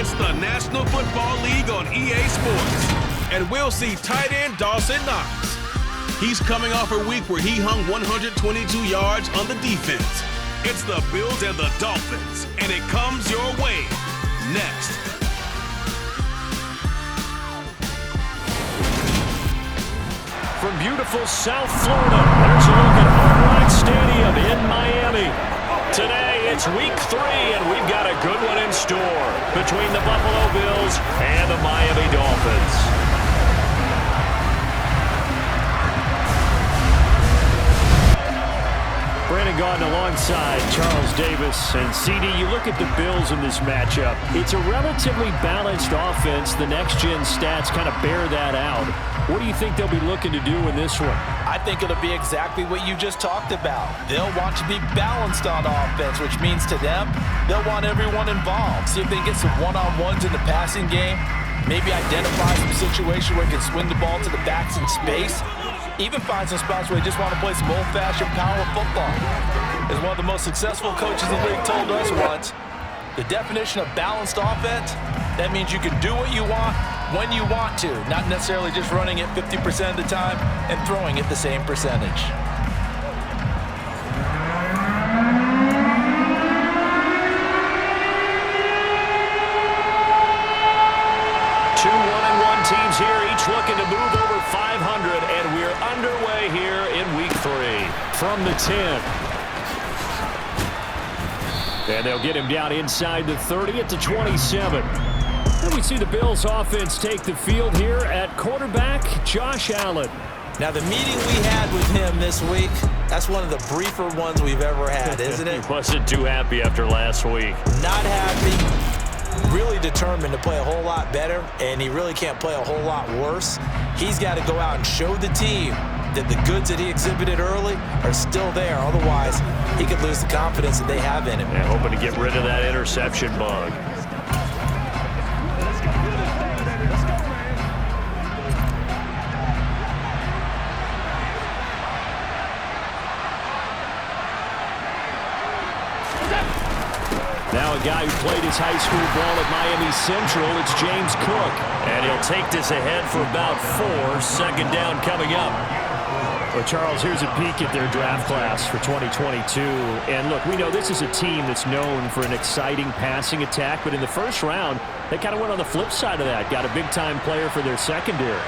It's the National Football League on EA Sports. And we'll see tight end Dawson Knox. He's coming off a week where he hung 122 yards on the defense. It's the Bills and the Dolphins, and it comes your way next. From beautiful South Florida, there's a look at Hard Rock Stadium in Miami. Today, it's week 3, and we've got a good one in store between the Buffalo Bills and the Miami Dolphins. Brandon Gaudin alongside Charles Davis. And CD, you look at the Bills in this matchup. It's a relatively balanced offense. The next-gen stats kind of bear that out. What do you think they'll be looking to do in this one? I think it'll be exactly what you just talked about. They'll want to be balanced on offense, which means to them, they'll want everyone involved. See if they can get some one-on-ones in the passing game. Maybe identify some situation where they can swing the ball to the backs in space. Even find some spots where they just want to play some old-fashioned power football. As one of the most successful coaches in the league told us once, the definition of balanced offense, that means you can do what you want when you want to, not necessarily just running it 50% of the time and throwing it the same percentage. Two 1-1 teams here, each looking to move over 500, and we're underway here in week 3 from the 10. And they'll get him down inside the 30 at the 27. And we see the Bills offense take the field here at quarterback, Josh Allen. Now, the meeting we had with him this week, that's one of the briefer ones we've ever had, isn't it? He wasn't too happy after last week. Not happy. Really determined to play a whole lot better, and he really can't play a whole lot worse. He's got to go out and show the team that the goods that he exhibited early are still there. Otherwise, he could lose the confidence that they have in him. Yeah, hoping to get rid of that interception bug. Now a guy who played his high school ball at Miami Central, it's James Cook. And he'll take this ahead for about 4. Second down coming up. Well, Charles, here's a peek at their draft class for 2022. And look, we know this is a team that's known for an exciting passing attack, but in the first round, they kind of went on the flip side of that. Got a big-time player for their secondary.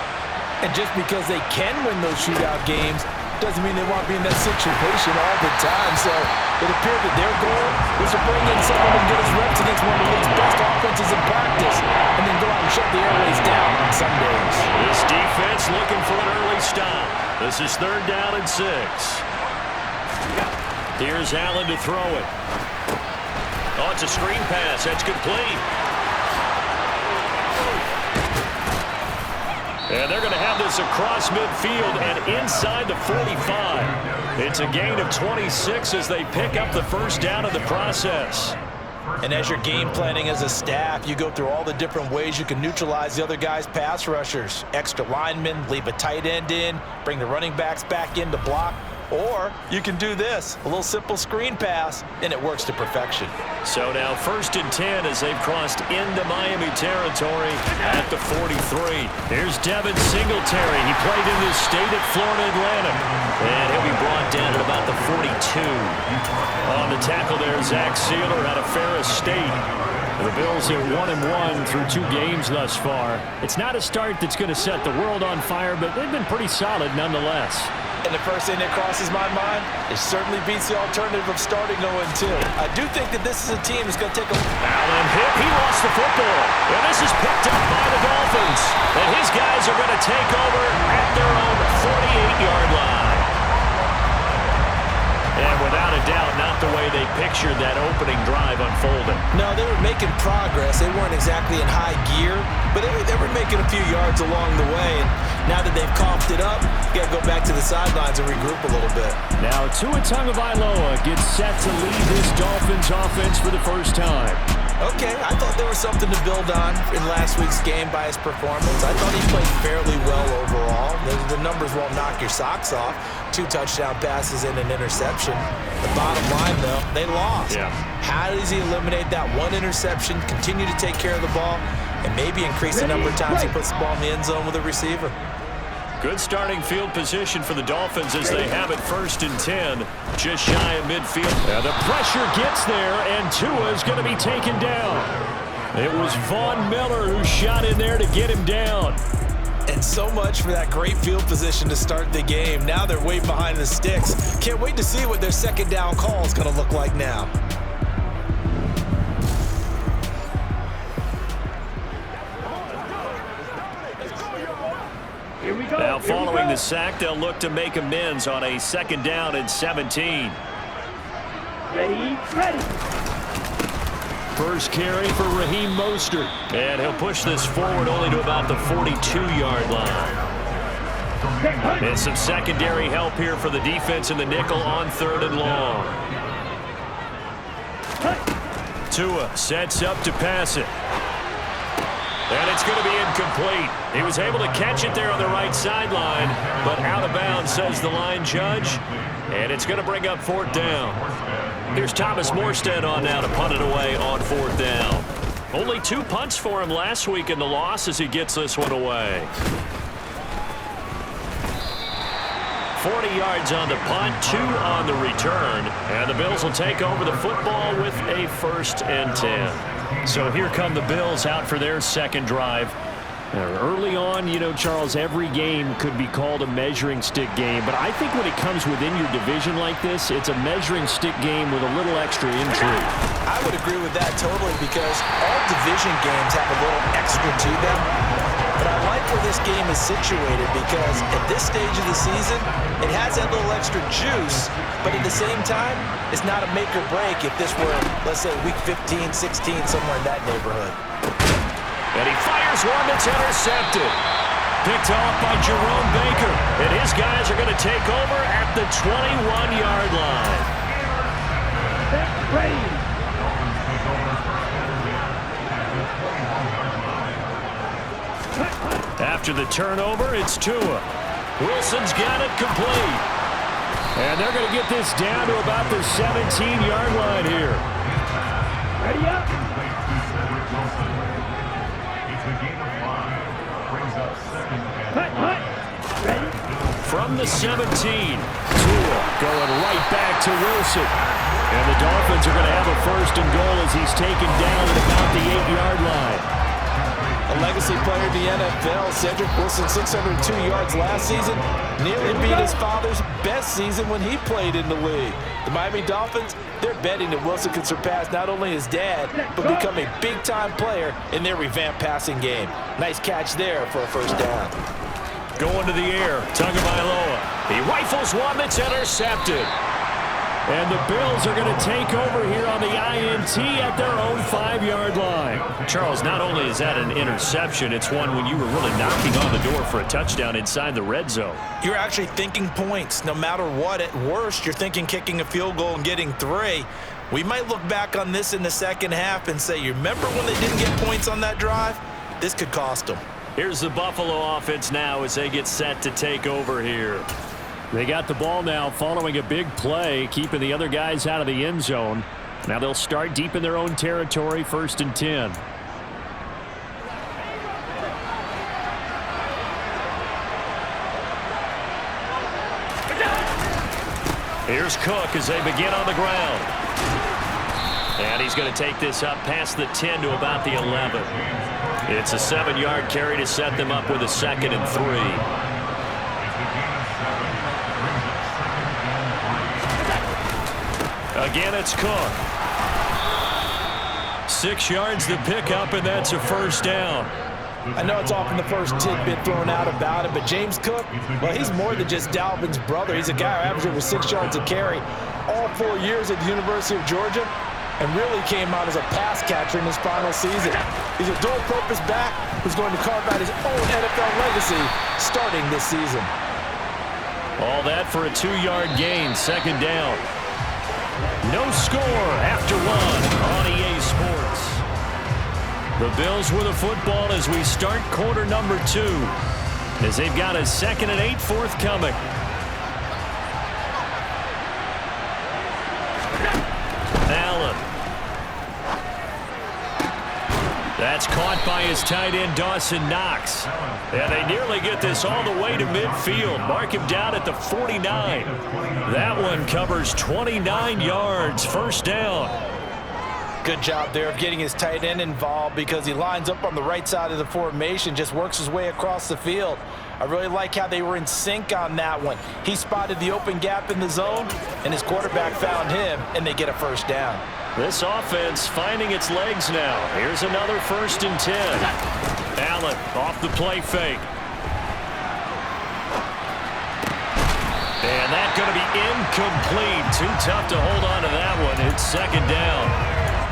And just because they can win those shootout games doesn't mean they want to be in that situation all the time. So it appeared that their goal was to bring in someone who can get his reps against one of the league's best offenses in practice and then go out and shut the airways down on Sundays. This defense looking for an early stop. This is 3rd down and 6. Here's Allen to throw it. Oh, it's a screen pass. That's complete. And they're going to have this across midfield and inside the 45. It's a gain of 26 as they pick up the first down in the process. And as you're game planning as a staff, you go through all the different ways you can neutralize the other guy's pass rushers. Extra linemen, leave a tight end in, bring the running backs back in to block. Or you can do this, a little simple screen pass, and it works to perfection. So now 1st and 10 as they've crossed into Miami territory at the 43. Here's Devin Singletary. He played in this state at Florida Atlantic. And he'll be brought down at about the 42. On the tackle there, Zach Sealer out of Ferris State. The Bills are 1-1 through 2 games thus far. It's not a start that's going to set the world on fire, but they've been pretty solid nonetheless. And the first thing that crosses my mind, it certainly beats the alternative of starting 0-2. I do think that this is a team that's going to take a... Allen hit. He lost the football. And this is picked up by the Dolphins. And his guys are going to take over at their own 48-yard line. And without a doubt, not the way they pictured that opening drive unfolding. No, they were making progress. They weren't exactly in high gear, but they were making a few yards along the way. And now that they've coughed it up, you got to go back to the sidelines and regroup a little bit. Now Tua Tagovailoa gets set to lead this Dolphins offense for the first time. Okay, I thought there was something to build on in last week's game by his performance. I thought he played fairly well overall. The numbers won't knock your socks off. 2 touchdown passes and an interception. The bottom line, though, they lost. Yeah. How does he eliminate that 1 interception, continue to take care of the ball, and maybe increase the number of times he puts the ball in the end zone with a receiver? Good starting field position for the Dolphins as they have it 1st and 10, just shy of midfield. Now the pressure gets there, and Tua is going to be taken down. It was Von Miller who shot in there to get him down. And so much for that great field position to start the game. Now they're way behind the sticks. Can't wait to see what their 2nd down call is going to look like now. Now following the sack, they'll look to make amends on a 2nd down and 17. Ready. First carry for Raheem Mostert. And he'll push this forward only to about the 42-yard line. And some secondary help here for the defense in the nickel on 3rd and long. Tua sets up to pass it. And it's going to be incomplete. He was able to catch it there on the right sideline, but out of bounds, says the line judge. And it's going to bring up 4th down. Here's Thomas Morstead on now to punt it away on 4th down. Only 2 punts for him last week in the loss as he gets this one away. 40 yards on the punt, 2 on the return. And the Bills will take over the football with a 1st and 10. So here come the Bills out for their 2nd drive. Early on, you know, Charles, every game could be called a measuring stick game. But I think when it comes within your division like this, it's a measuring stick game with a little extra intrigue. I would agree with that totally because all division games have a little extra to them. But I like where this game is situated because at this stage of the season, it has that little extra juice, but at the same time, it's not a make or break if this were, let's say, week 15, 16, somewhere in that neighborhood. And he fires one that's intercepted. Picked off by Jerome Baker. And his guys are going to take over at the 21-yard line. Ready. After the turnover, it's Tua. Wilson's got it complete. And they're going to get this down to about the 17-yard line here. Ready up. Ready. From the 17, Tua going right back to Wilson. And the Dolphins are going to have a 1st and goal as he's taken down at about the 8-yard line. A legacy player in the NFL, Cedric Wilson, 602 yards last season, nearly beat his father's best season when he played in the league. The Miami Dolphins, they're betting that Wilson can surpass not only his dad, but become a big-time player in their revamped passing game. Nice catch there for a 1st down. Going to the air, Tagovailoa. He rifles one that's intercepted. And the Bills are going to take over here on the INT at their own 5-yard line. Charles, not only is that an interception, it's one when you were really knocking on the door for a touchdown inside the red zone. You're actually thinking points. No matter what, at worst, you're thinking kicking a field goal and getting 3. We might look back on this in the 2nd half and say, you remember when they didn't get points on that drive? This could cost them. Here's the Buffalo offense now as they get set to take over here. They got the ball now following a big play, keeping the other guys out of the end zone. Now they'll start deep in their own territory, 1st and 10. Here's Cook as they begin on the ground. And he's going to take this up past the 10 to about the 11. It's a 7-yard carry to set them up with a 2nd and 3. Again, it's Cook. 6 yards to pick up, and that's a 1st down. I know it's often the first tidbit thrown out about it, but James Cook, well, he's more than just Dalvin's brother. He's a guy who averaged over 6 yards a carry all 4 years at the University of Georgia and really came out as a pass catcher in his final season. He's a dual-purpose back who's going to carve out his own NFL legacy starting this season. All that for a 2-yard gain, 2nd down. No score after 1 on EA Sports. The Bills with the football as we start quarter number 2. As they've got a 2nd and 8 forthcoming. Allen. That's caught by his tight end, Dawson Knox. And they nearly get this all the way to midfield. Mark him down at the 49. That one covers 29 yards. First down. Good job there of getting his tight end involved because he lines up on the right side of the formation, just works his way across the field. I really like how they were in sync on that one. He spotted the open gap in the zone, and his quarterback found him, and they get a first down. This offense finding its legs now. Here's another 1st and 10. Allen off the play fake. And that's going to be incomplete. Too tough to hold on to that one. It's 2nd down.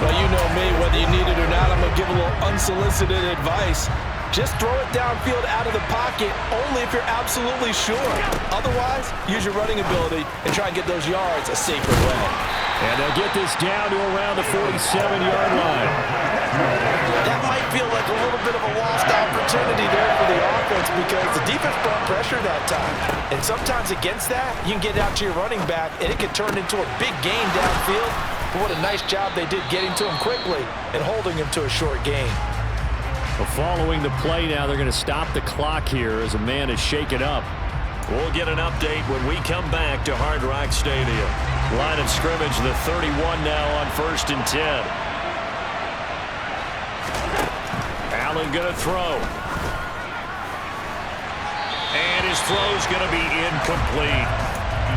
Well, you know me, whether you need it or not, I'm going to give a little unsolicited advice. Just throw it downfield out of the pocket only if you're absolutely sure. Otherwise, use your running ability and try and get those yards a safer way. And they'll get this down to around the 47-yard line. That might feel like a little bit of a lost opportunity there for the offense because the defense brought pressure that time. And sometimes against that, you can get out to your running back, and it can turn into a big gain downfield. But what a nice job they did getting to him quickly and holding him to a short gain. Well, following the play now, they're going to stop the clock here as a man is shaken up. We'll get an update when we come back to Hard Rock Stadium. Line of scrimmage, the 31 now on 1st and 10. Allen going to throw. And his throw's going to be incomplete.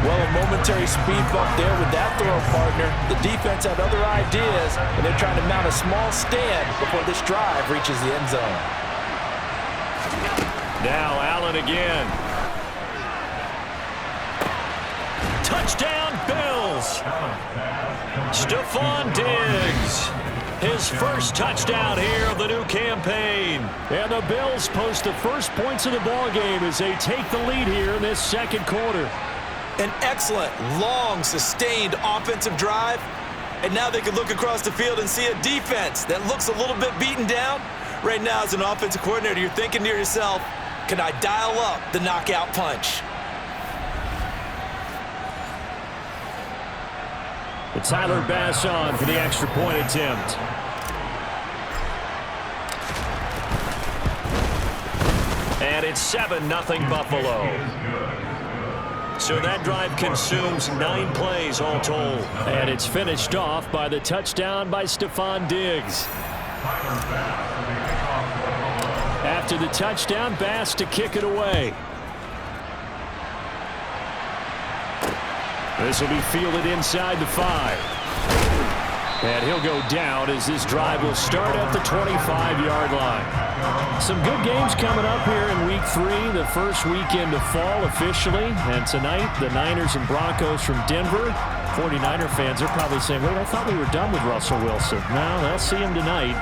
Well, a momentary speed bump there with that throw partner. The defense had other ideas, and they're trying to mount a small stand before this drive reaches the end zone. Now Allen again. Touchdown, Bills. Stephon Diggs. His first touchdown here of the new campaign. And the Bills post the first points of the ball game as they take the lead here in this 2nd quarter. An excellent, long, sustained offensive drive. And now they can look across the field and see a defense that looks a little bit beaten down. Right now, as an offensive coordinator, you're thinking to yourself, can I dial up the knockout punch? But Tyler Bass on for the extra point attempt. And it's 7-0 Buffalo. So that drive consumes 9 plays all told. And it's finished off by the touchdown by Stephon Diggs. After the touchdown, Bass to kick it away. This will be fielded inside the 5. And he'll go down as this drive will start at the 25-yard line. Some good games coming up here in Week 3, the first weekend of fall officially. And tonight, the Niners and Broncos from Denver. 49er fans are probably saying, wait, I thought we were done with Russell Wilson. No, they'll see him tonight.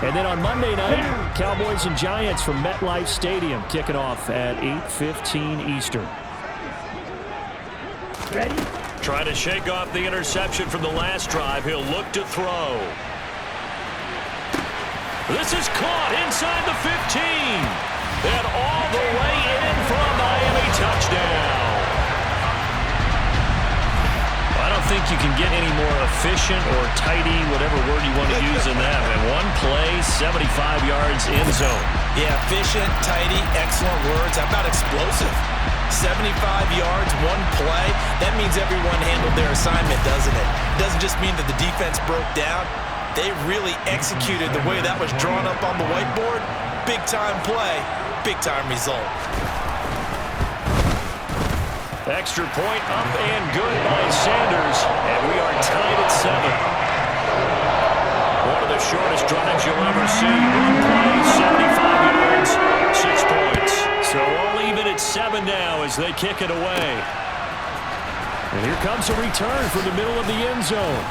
And then on Monday night, Cowboys and Giants from MetLife Stadium kicking off at 8:15 Eastern. Ready? Trying to shake off the interception from the last drive. He'll look to throw. This is caught inside the 15. And all the way in for a Miami touchdown. I don't think you can get any more efficient or tidy, whatever word you want to use in that. In one play, 75 yards in zone. Yeah, efficient, tidy, excellent words. How about explosive? 75 yards, one play. That means everyone handled their assignment, doesn't it? It doesn't just mean that the defense broke down. They really executed the way that was drawn up on the whiteboard. Big-time play, big-time result. Extra point up and good by Sanders. And we are tied at 7. One of the shortest drives you'll ever see. One play, 75 yards, 6 points. So all even at 7 now as they kick it away. And here comes a return from the middle of the end zone.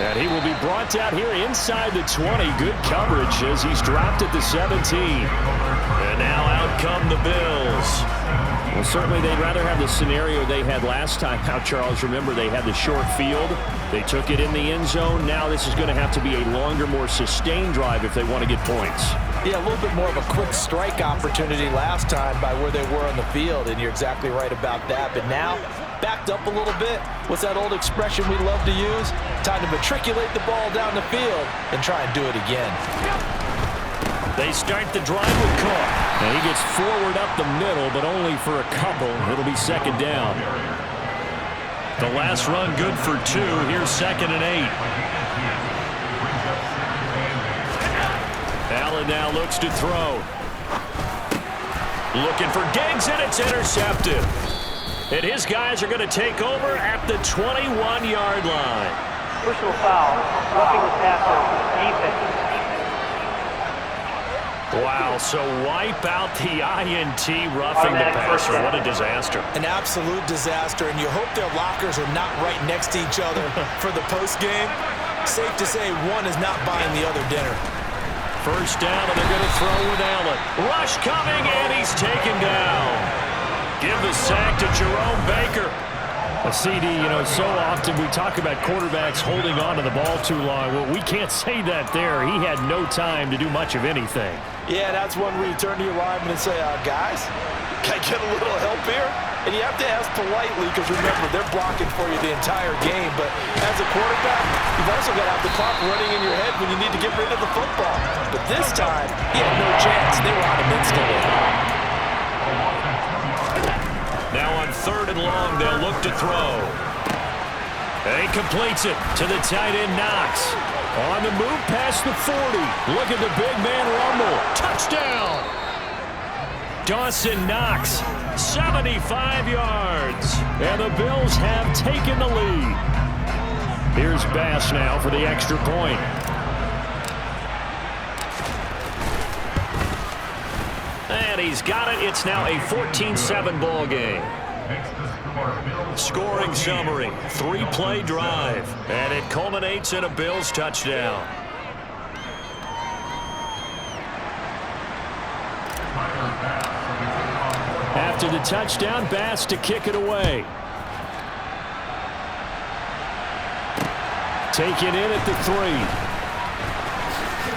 And he will be brought down here inside the 20. Good coverage as he's dropped at the 17. And now out come the Bills. Well, certainly they'd rather have the scenario they had last time out, Charles. Remember, they had the short field. They took it in the end zone. Now this is going to have to be a longer, more sustained drive if they want to get points. Yeah, a little bit more of a quick strike opportunity last time by where they were on the field, and you're exactly right about that. But now, backed up a little bit. What's that old expression we love to use? Time to matriculate the ball down the field and try and do it again. They start the drive with Cook. And he gets forward up the middle, but only for a couple. It'll be second down. The last run good for 2. Here's 2nd and 8. Allen now looks to throw. Looking for Diggs, and it's intercepted. And his guys are going to take over at the 21-yard line. Personal foul. Roughing the passer. Defense. Wow, so wipe out the INT, roughing the passer. What a disaster. An absolute disaster, and you hope their lockers are not right next to each other for the postgame. Safe to say one is not buying the other dinner. First down, and they're going to throw with Allen. Rush coming, and he's taken down. Give the sack to Jerome Baker. A CD, so often we talk about quarterbacks holding on to the ball too long. Well, we can't say that there. He had no time to do much of anything. Yeah, that's one where you turn to your lineman and say, guys, can I get a little help here? And you have to ask politely because, remember, they're blocking for you the entire game. But as a quarterback, you've also got to have the clock running in your head when you need to get rid of the football. But this time, he had no chance. They were on him instantly. Now on 3rd and long, they'll look to throw. And he completes it to the tight end, Knox. On the move past the 40. Look at the big man rumble. Touchdown! Dawson Knox, 75 yards. And the Bills have taken the lead. Here's Bass now for the extra point. And he's got it. It's now a 14-7 ball game. Scoring summary, 3-play drive. And it culminates in a Bills touchdown. After the touchdown, Bass to kick it away. Taken in at the 3.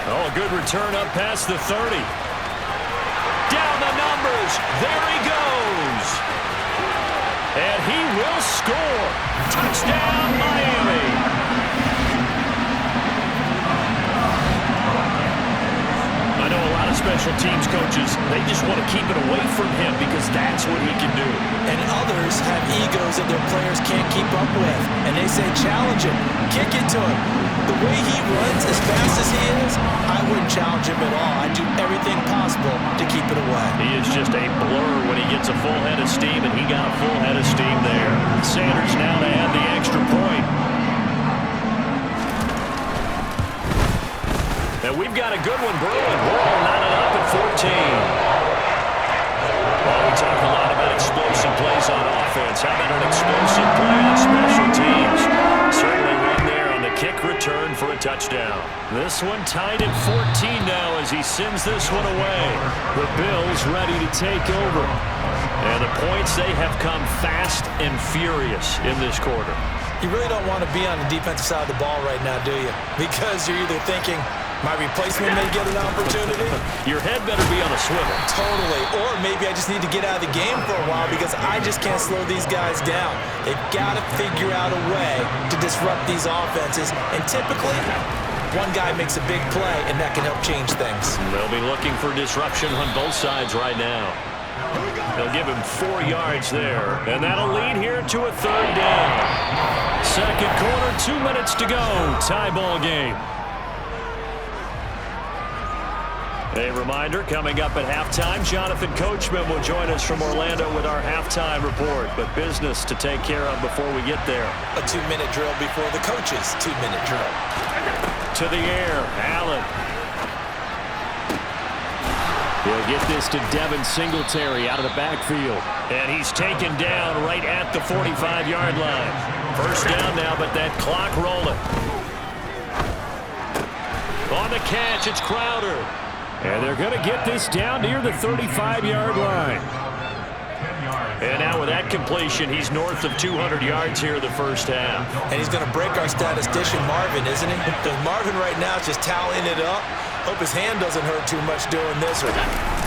Oh, a good return up past the 30. Down the numbers. There he goes. And he will score. Touchdown, Miami. I know a lot of special teams coaches, they just want to keep it away from him because that's what he can do. And others have egos that their players can't keep up with. And they say, challenge him. Kick it to him. The way he runs as fast as he is, I wouldn't challenge him at all. I'd do everything possible to keep it away. He is just a blur when he gets a full head of steam, and he got a full head of steam there. Sanders now to add the extra point. And we've got a good one brewing. We're all knotted up at 14. Well, we talk a lot about explosive plays on offense. How about an explosive play on special teams? Certainly one there on the kick return for a touchdown. This one tied at 14 now as he sends this one away. The Bills ready to take over. And the points, they have come fast and furious in this quarter. You really don't want to be on the defensive side of the ball right now, do you? Because you're either thinking, my replacement may get an opportunity. Your head better be on a swivel. Totally. Or maybe I just need to get out of the game for a while because I just can't slow these guys down. They've got to figure out a way to disrupt these offenses. And typically, one guy makes a big play, and that can help change things. They'll be looking for disruption on both sides right now. They'll give him 4 yards there. And that'll lead here to a 3rd down. Second quarter, 2 minutes to go. Tie ball game. A reminder, coming up at halftime, Jonathan Coachman will join us from Orlando with our halftime report. But business to take care of before we get there. A 2-minute drill before the coach's 2-minute drill. To the air, Allen. He'll get this to Devin Singletary out of the backfield. And he's taken down right at the 45-yard line. First down now, but that clock rolling. On the catch, it's Crowder. And they're going to get this down near the 35-yard line. And now with that completion, he's north of 200 yards here in the first half. And he's going to break our statistician Marvin, isn't he? Because Marvin right now is just tallying it up. Hope his hand doesn't hurt too much doing this or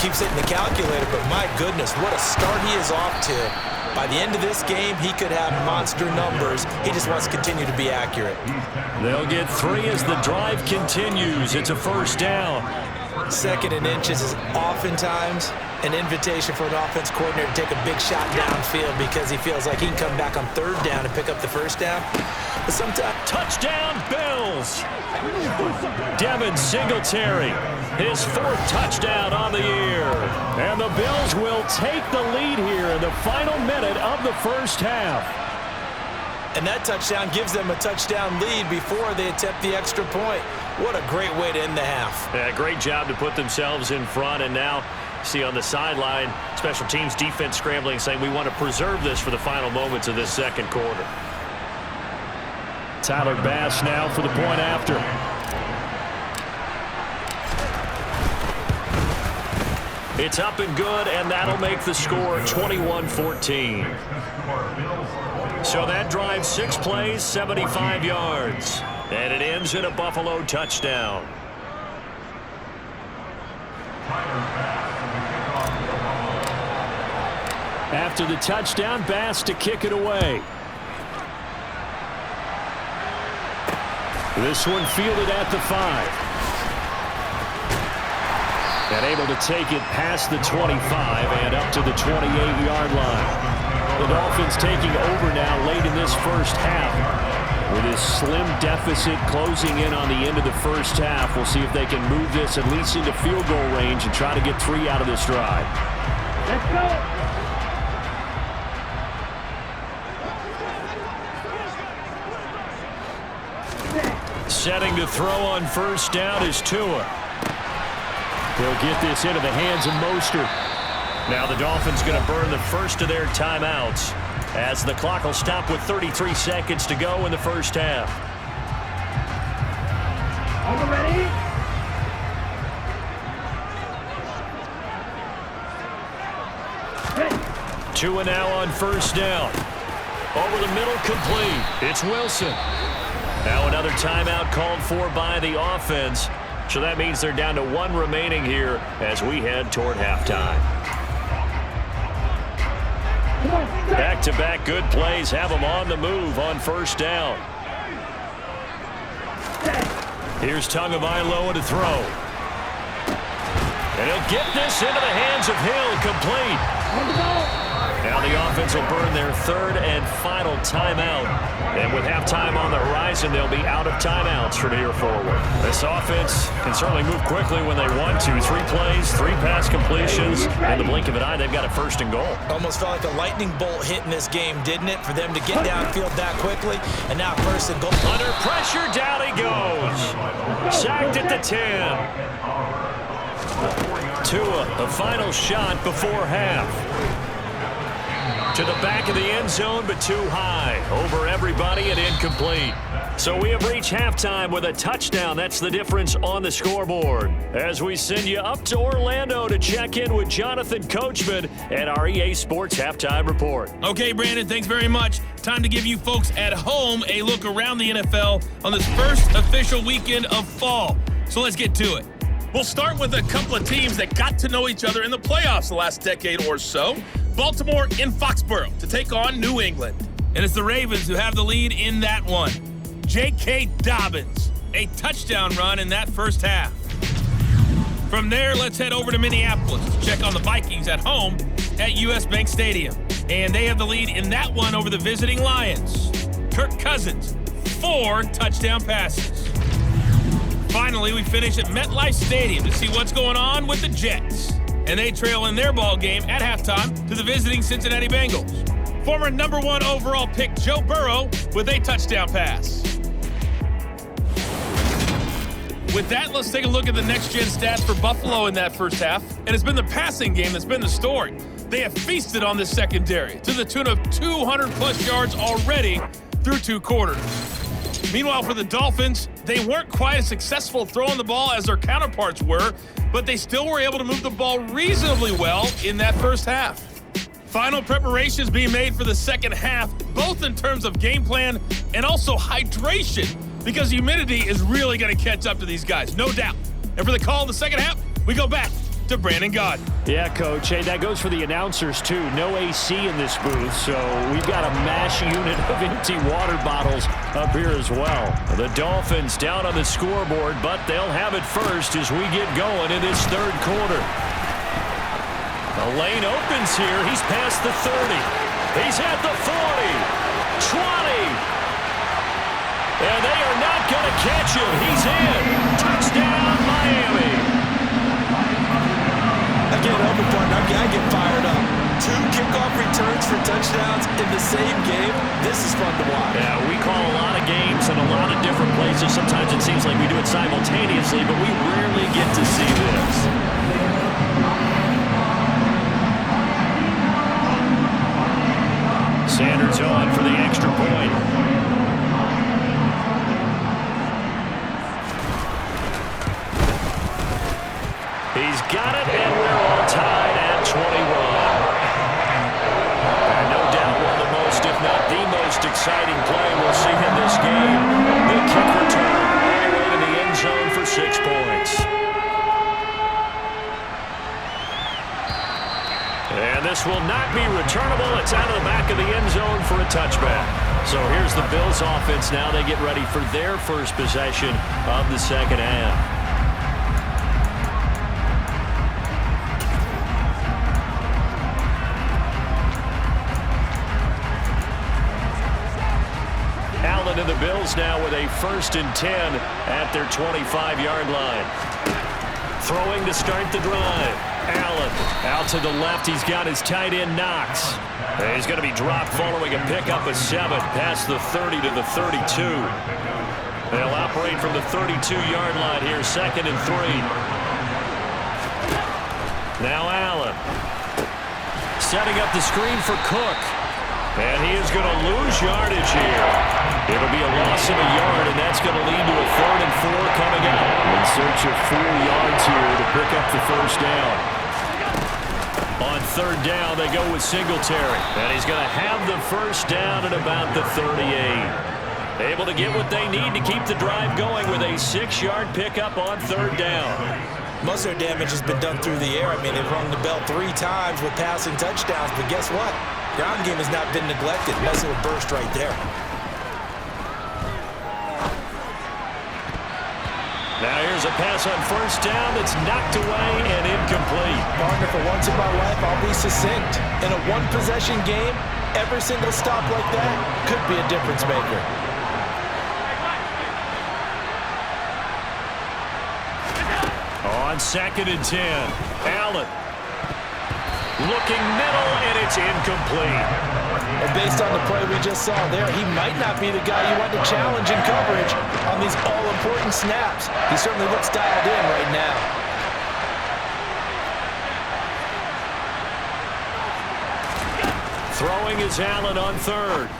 keeps hitting the calculator. But my goodness, what a start he is off to. By the end of this game, he could have monster numbers. He just wants to continue to be accurate. They'll get 3 as the drive continues. It's a first down. 2nd and inches is oftentimes an invitation for an offense coordinator to take a big shot downfield because he feels like he can come back on 3rd down and pick up the first down. But sometimes... Touchdown, Bills! Devin Singletary, his 4th touchdown on the year. And the Bills will take the lead here in the final minute of the first half. And that touchdown gives them a touchdown lead before they attempt the extra point. What a great way to end the half. Yeah, great job to put themselves in front. And now, see on the sideline, special teams defense scrambling, saying we want to preserve this for the final moments of this second quarter. Tyler Bass now for the point after. It's up and good, and that'll make the score 21-14. So that drive, 6 plays, 75 yards. And it ends in a Buffalo touchdown. After the touchdown, Bass to kick it away. This one fielded at the 5. And able to take it past the 25 and up to the 28-yard line. The Dolphins taking over now late in this first half. With this slim deficit closing in on the end of the first half, we'll see if they can move this at least into field goal range and try to get 3 out of this drive. Let's go. Setting to throw on first down is Tua. They'll get this into the hands of Mostert. Now the Dolphins going to burn the first of their timeouts as the clock will stop with 33 seconds to go in the first half. Are you ready? Tua now on first down. Over the middle, complete. It's Wilson. Now another timeout called for by the offense. So that means they're down to 1 remaining here as we head toward halftime. Back-to-back good plays have them on the move on first down. Here's Tagovailoa to throw. And he'll get this into the hands of Hill, complete. Now the offense will burn their 3rd and final timeout. And with halftime on the horizon, they'll be out of timeouts from here forward. This offense can certainly move quickly when they want to. 3 plays, 3 pass completions. In the blink of an eye, they've got a 1st and goal. Almost felt like a lightning bolt hit in this game, didn't it? For them to get downfield that quickly. And now 1st and goal. Under pressure, down he goes. Sacked at the 10. Tua, the final shot before half. To the back of the end zone, but too high. Over everybody and incomplete. So we have reached halftime with a touchdown. That's the difference on the scoreboard. As we send you up to Orlando to check in with Jonathan Coachman and our EA Sports Halftime Report. Okay, Brandon, thanks very much. Time to give you folks at home a look around the NFL on this first official weekend of fall. So let's get to it. We'll start with a couple of teams that got to know each other in the playoffs the last decade or so. Baltimore in Foxborough to take on New England. And it's the Ravens who have the lead in that one. J.K. Dobbins, a touchdown run in that first half. From there, let's head over to Minneapolis to check on the Vikings at home at U.S. Bank Stadium. And they have the lead in that one over the visiting Lions. Kirk Cousins, 4 touchdown passes. Finally, we finish at MetLife Stadium to see what's going on with the Jets. And they trail in their ball game at halftime to the visiting Cincinnati Bengals. Former number 1 overall pick Joe Burrow with a touchdown pass. With that, let's take a look at the next-gen stats for Buffalo in that first half. And it's been the passing game that's been the story. They have feasted on this secondary to the tune of 200-plus yards already through 2 quarters. Meanwhile, for the Dolphins, they weren't quite as successful throwing the ball as their counterparts were, but they still were able to move the ball reasonably well in that first half. Final preparations being made for the second half, both in terms of game plan and also hydration, because humidity is really going to catch up to these guys, no doubt. And for the call in the second half, we go back to Brandon Gaudin. Yeah, Coach. Hey, that goes for the announcers, too. No AC in this booth, so we've got a mash unit of empty water bottles up here as well. The Dolphins down on the scoreboard, but they'll have it first as we get going in this third quarter. The lane opens here. He's past the 30. He's at the 40. 20. And they are not going to catch him. He's in. Touchdown, Miami. I get over, partner. I get fired up. 2 kickoff returns for touchdowns in the same game. This is fun to watch. Yeah, we call a lot of games in a lot of different places. Sometimes it seems like we do it simultaneously, but we rarely get to see this. Sanders on for the extra point. He's got it, and we're all tied at 21. And no doubt one of the most, if not the most exciting play we'll see in this game. The kick return all the way to the end zone for 6 points. And this will not be returnable. It's out of the back of the end zone for a touchback. So here's the Bills offense now. They get ready for their first possession of the second half. Allen and the Bills now with a 1st and 10 at their 25-yard line. Throwing to start the drive. Allen out to the left. He's got his tight end Knox. He's going to be dropped following a pickup of 7 past the 30 to the 32. They'll operate from the 32-yard line here, 2nd and 3. Now Allen setting up the screen for Cook. And he is going to lose yardage here. It'll be a loss of a yard, and that's going to lead to a 3rd and 4 coming up. In search of 4 yards here to pick up the first down. On 3rd down, they go with Singletary. And he's going to have the first down at about the 38. Able to get what they need to keep the drive going with a 6-yard pickup on 3rd down. Most of their damage has been done through the air. I mean, they've rung the bell 3 times with passing touchdowns, but guess what? Ground game has not been neglected. That's a burst right there. Now here's a pass on 1st down that's knocked away and incomplete. Partner, for once in my life, I'll be succinct. In a 1-possession game, every single stop like that could be a difference maker. On 2nd and 10, Allen looking middle, and it's incomplete. And based on the play we just saw there, he might not be the guy you want to challenge in coverage on these all-important snaps. He certainly looks dialed in right now. Throwing is Allen on 3rd.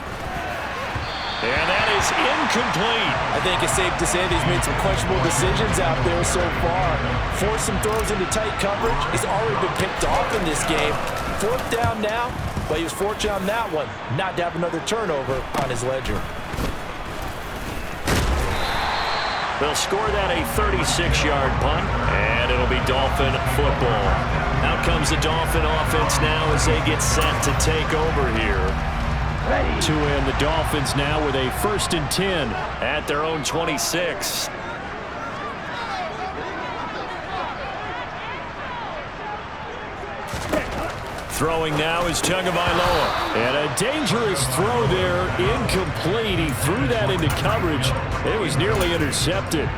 And that is incomplete. I think it's safe to say that he's made some questionable decisions out there so far. Forced some throws into tight coverage. He's already been picked off in this game. 4th down now, but he was fortunate on that one not to have another turnover on his ledger. They'll score that a 36-yard punt, and it'll be Dolphin football. Out comes the Dolphin offense now as they get set to take over here. To end the Dolphins now with a 1st and 10 at their own 26. Throwing now is Tagovailoa. And a dangerous throw there, incomplete. He threw that into coverage. It was nearly intercepted.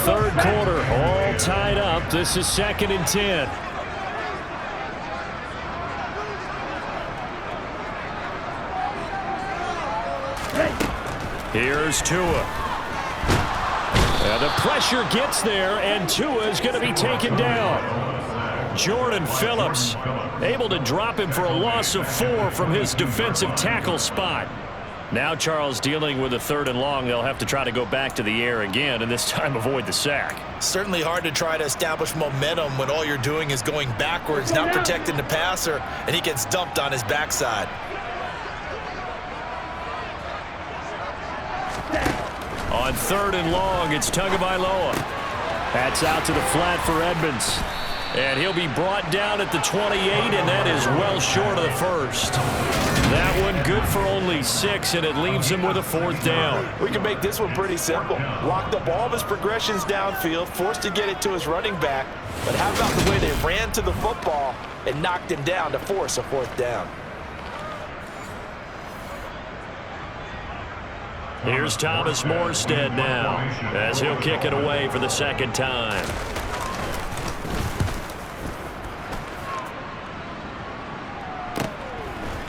3rd quarter, all tied up. This is 2nd and 10. Here's Tua. And the pressure gets there, and Tua is going to be taken down. Jordan Phillips able to drop him for a loss of 4 from his defensive tackle spot. Now Charles dealing with a 3rd and long. They'll have to try to go back to the air again, and this time avoid the sack. Certainly hard to try to establish momentum when all you're doing is going backwards, not protecting the passer, and he gets dumped on his backside. On 3rd and long, it's Tagovailoa. That's out to the flat for Edmonds. And he'll be brought down at the 28, and that is well short of the first. That one good for only 6, and it leaves him with a 4th down. We can make this one pretty simple. Locked up all of his progressions downfield, forced to get it to his running back. But how about the way they ran to the football and knocked him down to force a 4th down? Here's Thomas Morstead now, as he'll kick it away for the 2nd time.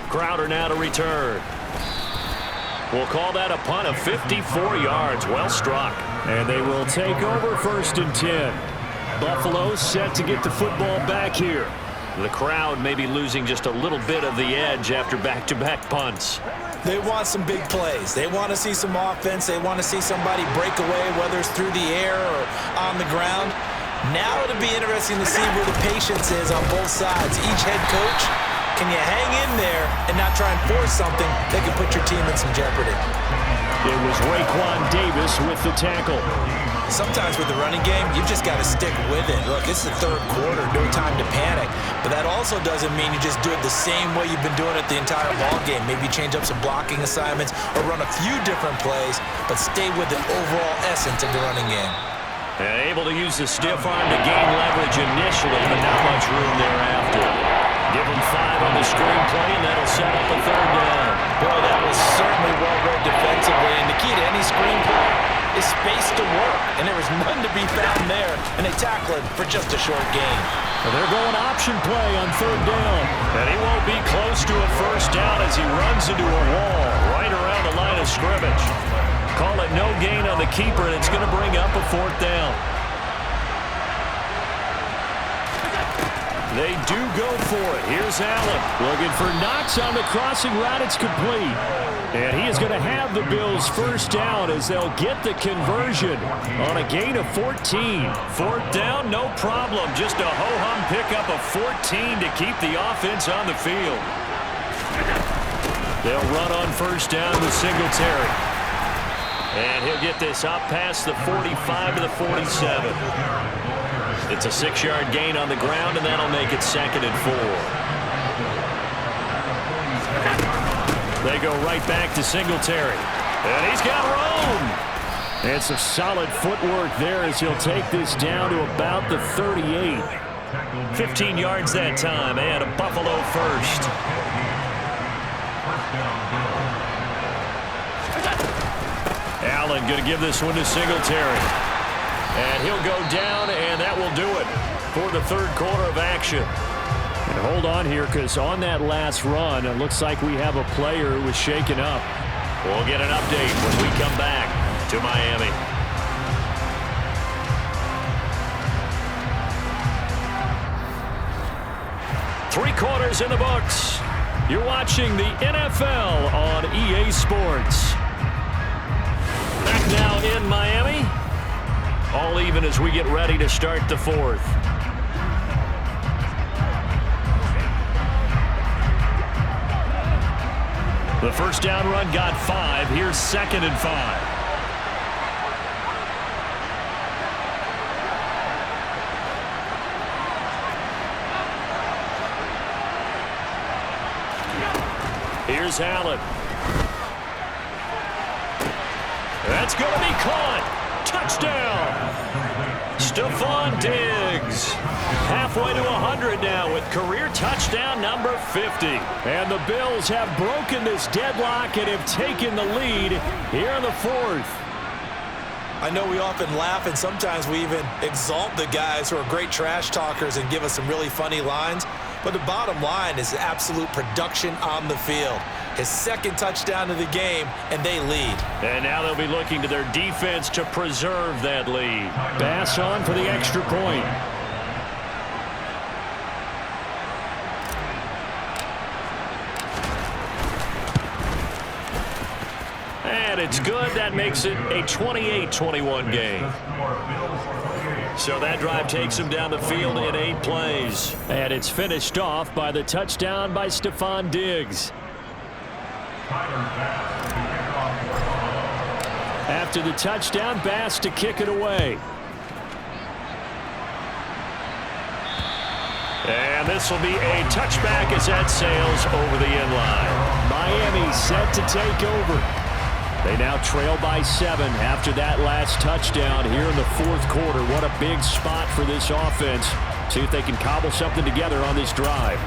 Crowder now to return. We'll call that a punt of 54 yards. Well struck. And they will take over 1st and 10. Buffalo set to get the football back here. The crowd may be losing just a little bit of the edge after back-to-back punts. They want some big plays. They want to see some offense. They want to see somebody break away, whether it's through the air or on the ground. Now it'll be interesting to see where the patience is on both sides. Each head coach, can you hang in there and not try and force something that could put your team in some jeopardy? It was Raekwon Davis with the tackle. Sometimes with the running game, you've just got to stick with it. Look, it's the 3rd quarter, no time to panic. But that also doesn't mean you just do it the same way you've been doing it the entire ball game. Maybe change up some blocking assignments or run a few different plays, but stay with the overall essence of the running game. And able to use the stiff arm to gain leverage initially, but not much room thereafter. Give him 5 on the screenplay, and that'll set up a 3rd down. Boy, that was certainly well read defensively, and the key to any screenplay is space to work, and there was none to be found there, and they tackle it for just a short gain. Well, they're going option play on 3rd down, and he won't be close to a 1st down as he runs into a wall right around the line of scrimmage. Call it no gain on the keeper, and it's going to bring up a 4th down. They do go for it. Here's Allen looking for Knox on the crossing route. It's complete. And he is going to have the Bills' 1st down as they'll get the conversion on a gain of 14. 4th down, no problem. Just a ho-hum pickup of 14 to keep the offense on the field. They'll run on 1st down with Singletary. And he'll get this up past the 45 to the 47. It's a 6-yard gain on the ground, and that'll make it 2nd and 4. They go right back to Singletary. And he's got room. And some solid footwork there as he'll take this down to about the 38. 15 yards that time, and a Buffalo 1st. Allen going to give this one to Singletary. And he'll go down, and that will do it for the 3rd quarter of action. And hold on here, because on that last run, it looks like we have a player who was shaken up. We'll get an update when we come back to Miami. Three quarters in the books. You're watching the NFL on EA Sports. Back now in Miami. All even as we get ready to start the 4th. The 1st down run got 5. Here's 2nd and 5. Here's Allen. That's going to be caught. Touchdown! Stephon Diggs. Halfway to 100 now with career touchdown number 50. And the Bills have broken this deadlock and have taken the lead here in the 4th. I know we often laugh, and sometimes we even exalt the guys who are great trash talkers and give us some really funny lines. But the bottom line is absolute production on the field. His 2nd touchdown of the game, and they lead. And now they'll be looking to their defense to preserve that lead. Bass on for the extra point. And it's good. That makes it a 28-21 game. So that drive takes him down the field in 8 plays. And it's finished off by the touchdown by Stephon Diggs. After the touchdown, Bass to kick it away. And this will be a touchback as that sails over the end line. Miami set to take over. They now trail by 7 after that last touchdown here in the 4th quarter. What a big spot for this offense. See if they can cobble something together on this drive.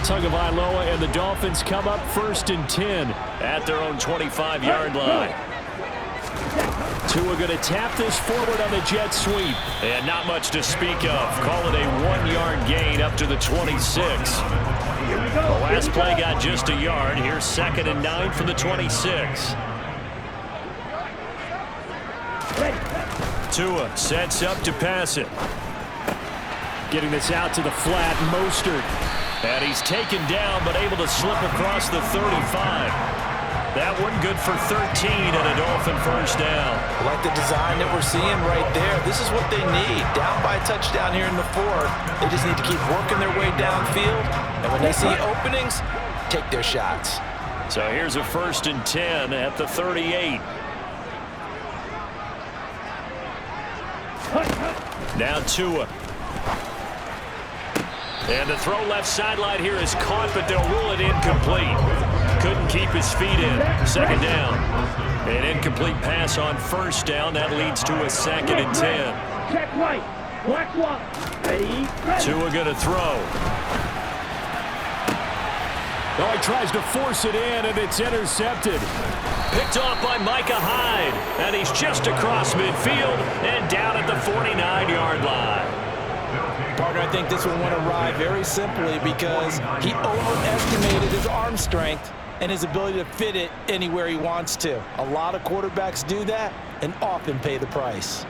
Tagovailoa and the Dolphins come up 1st and 10 at their own 25-yard line. Tua going to tap this forward on the jet sweep. And not much to speak of. Call it a 1-yard gain up to the 26. The last play got just a yard. Here's 2nd and 9 from the 26. Tua sets up to pass it. Getting this out to the flat, Mostert. And he's taken down, but able to slip across the 35. That one good for 13 and a Dolphin first down. I like the design that we're seeing right there. This is what they need. Down by a touchdown here in the 4th. They just need to keep working their way downfield. And when they see openings, take their shots. So here's a 1st and 10 at the 38. Now Tua. And the throw left sideline here is caught, but they'll rule it incomplete. Couldn't keep his feet in. 2nd down. An incomplete pass on 1st down. That leads to a 2nd and 10. Check right. Black one. Ready. Tua going to throw. Oh, he tries to force it in, and it's intercepted. Picked off by Micah Hyde. And he's just across midfield and down at the 49-yard line. Partner, I think this one went awry very simply because he overestimated his arm strength and his ability to fit it anywhere he wants to. A lot of quarterbacks do that and often pay the price.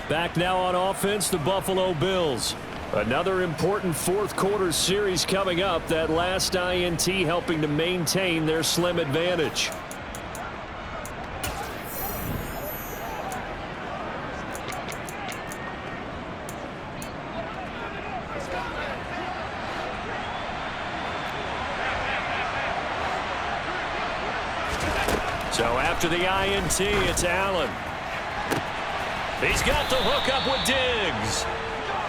Back now on offense, the Buffalo Bills. Another important 4th quarter series coming up. That last INT helping to maintain their slim advantage. So after the INT, it's Allen. He's got the hook up with Diggs.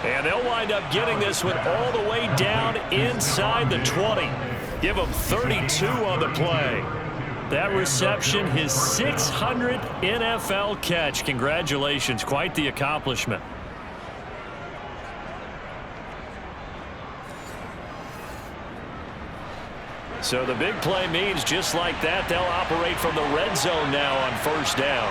And they'll wind up getting this one all the way down inside the 20. Give him 32 on the play. That reception, his 600th NFL catch. Congratulations, quite the accomplishment. So the big play means just like that, they'll operate from the red zone now on 1st down.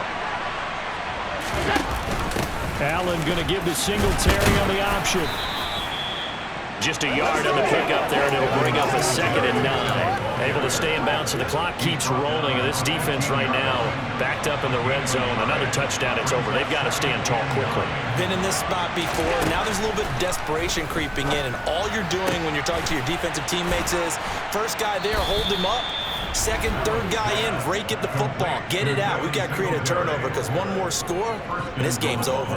Allen going to give the Singletary on the option. Just a yard on the pickup there, and it'll bring up a 2nd and 9. Able to stay in bounds, and the clock keeps rolling. And this defense right now backed up in the red zone. Another touchdown, it's over. They've got to stand tall quickly. Been in this spot before. Now there's a little bit of desperation creeping in, and all you're doing when you're talking to your defensive teammates is first guy there, hold him up. 2nd, 3rd guy in, break it the football. Get it out. We've got to create a turnover because one more score, and this game's over.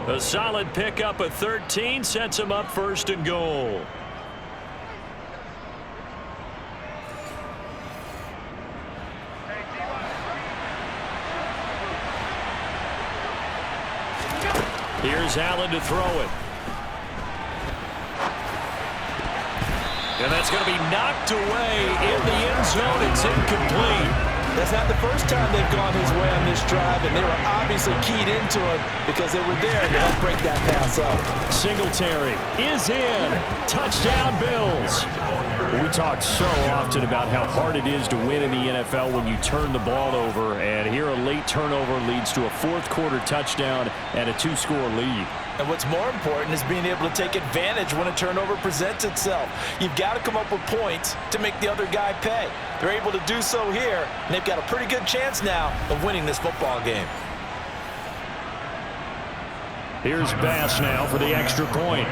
A solid pickup at 13 sets him up 1st and goal. Here's Allen to throw it. And that's going to be knocked away in the end zone. It's incomplete. That's not the first time they've gone his way on this drive, and they were obviously keyed into it because they were there to help break that pass up. Singletary is in. Touchdown, Bills. We talk so often about how hard it is to win in the NFL when you turn the ball over, and here a late turnover leads to a 4th quarter touchdown and a 2-score lead. And what's more important is being able to take advantage when a turnover presents itself. You've got to come up with points to make the other guy pay. They're able to do so here, and they've got a pretty good chance now of winning this football game. Here's Bass now for the extra point.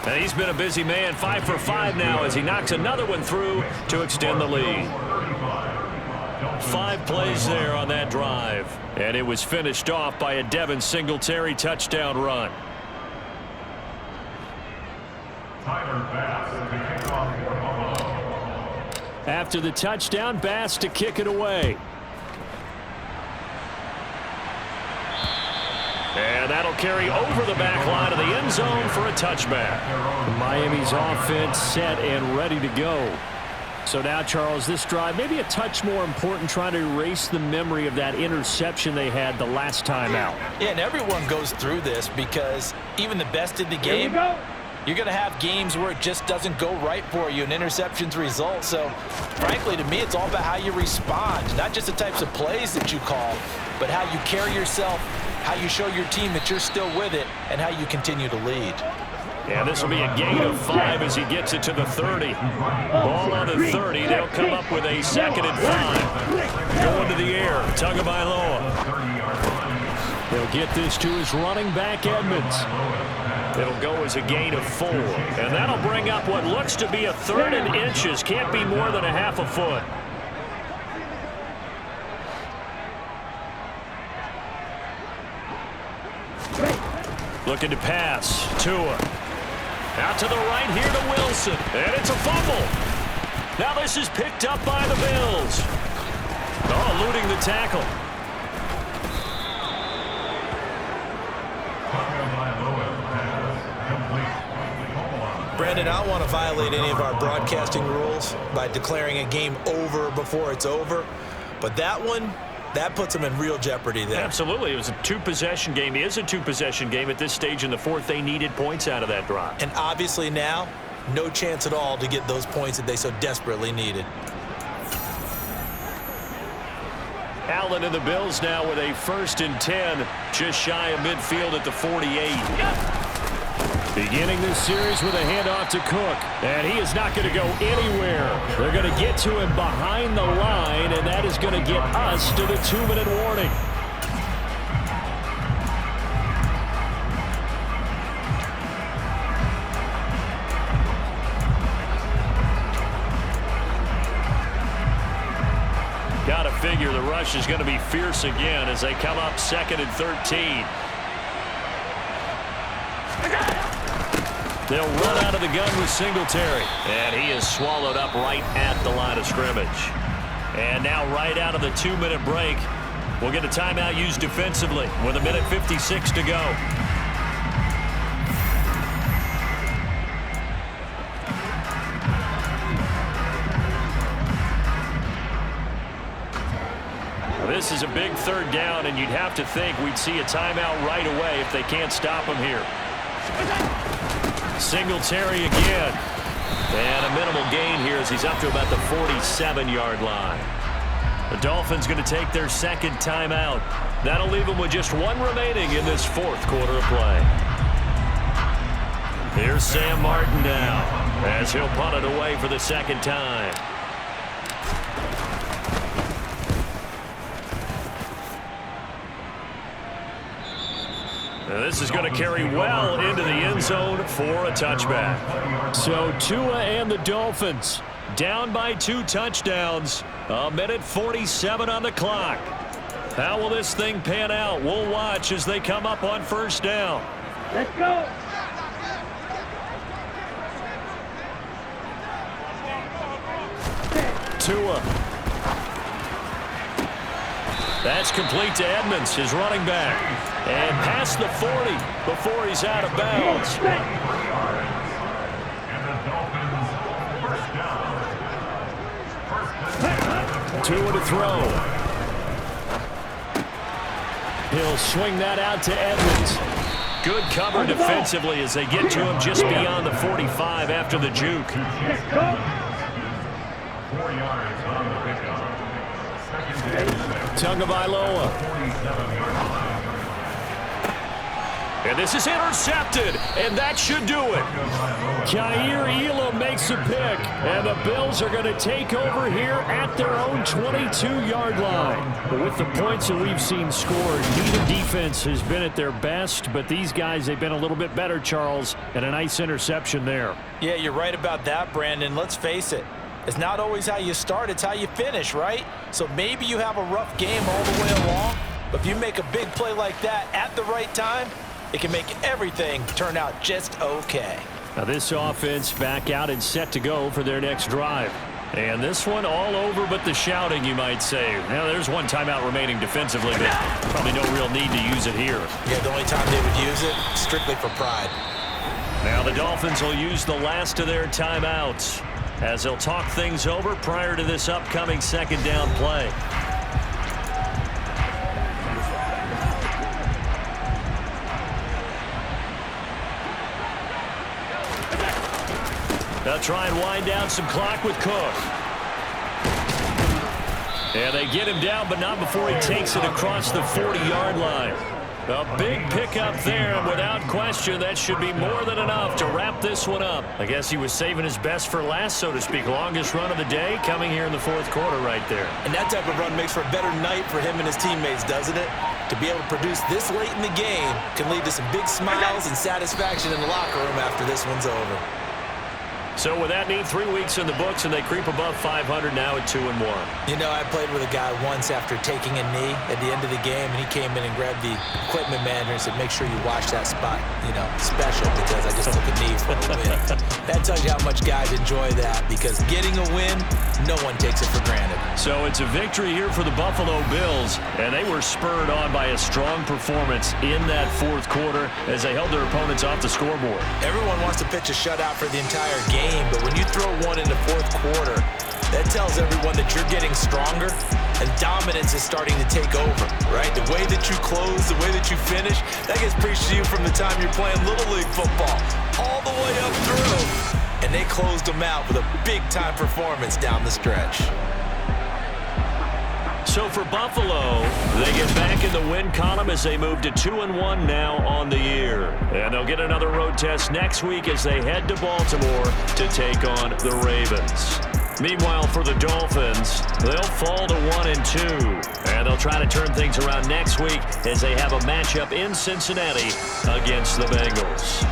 And he's been a busy man, 5 for 5 now as he knocks another one through to extend the lead. 5 plays there on that drive. And it was finished off by a Devin Singletary touchdown run. After the touchdown, Bass to kick it away. And that'll carry over the back line of the end zone for a touchback. Miami's offense set and ready to go. So now, Charles, this drive maybe a touch more important, trying to erase the memory of that interception they had the last time out. Yeah, and everyone goes through this because even the best in the game, you're going to have games where it just doesn't go right for you and interceptions result. So, frankly, to me, it's all about how you respond, not just the types of plays that you call, but how you carry yourself, how you show your team that you're still with it, and how you continue to lead. Yeah, this will be a gain of 5 as he gets it to the 30. Ball on the 30. They'll come up with a 2nd and 5. Going to the air. Tagovailoa. He'll get this to his running back, Edmonds. It'll go as a gain of 4. And that'll bring up what looks to be a 3rd and inches. Can't be more than a half a foot. Looking to pass. Tua. Out to the right here to Wilson. And it's a fumble. Now this is picked up by the Bills. Oh, eluding the tackle. Brandon, I don't want to violate any of our broadcasting rules by declaring a game over before it's over. But that one, that puts them in real jeopardy there. Absolutely. It was a 2-possession game. It is a 2-possession game at this stage in the 4th. They needed points out of that drive. And obviously now, no chance at all to get those points that they so desperately needed. Allen and the Bills now with a 1st and 10, just shy of midfield at the 48. Beginning this series with a handoff to Cook. And he is not going to go anywhere. They're going to get to him behind the line, and that is going to get us to the 2-minute warning. Got to figure the rush is going to be fierce again as they come up 2nd and 13. They'll run out of the gun with Singletary. And he is swallowed up right at the line of scrimmage. And now right out of the 2-minute break, we'll get a timeout used defensively with 1:56 to go. This is a big 3rd down, and you'd have to think we'd see a timeout right away if they can't stop him here. Singletary again. And a minimal gain here as he's up to about the 47-yard line. The Dolphins going to take their 2nd timeout. That'll leave them with just 1 remaining in this 4th quarter of play. Here's Sam Martin now as he'll punt it away for the 2nd time. This is going to carry well into the end zone for a touchback. So Tua and the Dolphins down by 2 touchdowns. 1:47 on the clock. How will this thing pan out? We'll watch as they come up on 1st down. Let's go. Tua. That's complete to Edmonds, his running back. And past the 40 before he's out of bounds. Tua to throw. He'll swing that out to Edmonds. Good cover defensively as they get to him just beyond the 45 after the juke. 4 yards on the pickup. Tagovailoa. And this is intercepted, and that should do it. Kaiir Elam makes a pick, and the Bills are going to take over here at their own 22-yard line. But with the points that we've seen scored, neither defense has been at their best, but these guys, they've been a little bit better, Charles, and a nice interception there. Yeah, you're right about that, Brandon. Let's face it. It's not always how you start, it's how you finish, right? So maybe you have a rough game all the way along, but if you make a big play like that at the right time, it can make everything turn out just okay. Now this offense back out and set to go for their next drive. And this one all over but the shouting, you might say. Now there's one timeout remaining defensively, but probably no real need to use it here. Yeah, the only time they would use it, strictly for pride. Now the Dolphins will use the last of their timeouts as they'll talk things over prior to this upcoming second down play. They'll try and wind down some clock with Cook. And they get him down, but not before he takes it across the 40-yard line. A big pickup there, and without question, that should be more than enough to wrap this one up. I guess he was saving his best for last, so to speak. Longest run of the day coming here in the fourth quarter right there. And that type of run makes for a better night for him and his teammates, doesn't it? To be able to produce this late in the game can lead to some big smiles and satisfaction in the locker room after this one's over. So with that neat 3 weeks in the books, and they creep above 500 now at 2-1. You know, I played with a guy once after taking a knee at the end of the game, and he came in and grabbed the equipment manager and said, make sure you watch that spot, you know, special, because I just took a knee for a win. That tells you how much guys enjoy that, because getting a win, no one takes it for granted. So it's a victory here for the Buffalo Bills, and they were spurred on by a strong performance in that fourth quarter as they held their opponents off the scoreboard. Everyone wants to pitch a shutout for the entire game, but when you throw one in the fourth quarter, that tells everyone that you're getting stronger and dominance is starting to take over, right? The way that you close, the way that you finish, that gets preached to you from the time you're playing Little League football all the way up through. And they closed them out with a big-time performance down the stretch. So for Buffalo, they get back in the win column as they move to 2-1 now on the year. And they'll get another road test next week as they head to Baltimore to take on the Ravens. Meanwhile, for the Dolphins, they'll fall to 1-2. And they'll try to turn things around next week as they have a matchup in Cincinnati against the Bengals.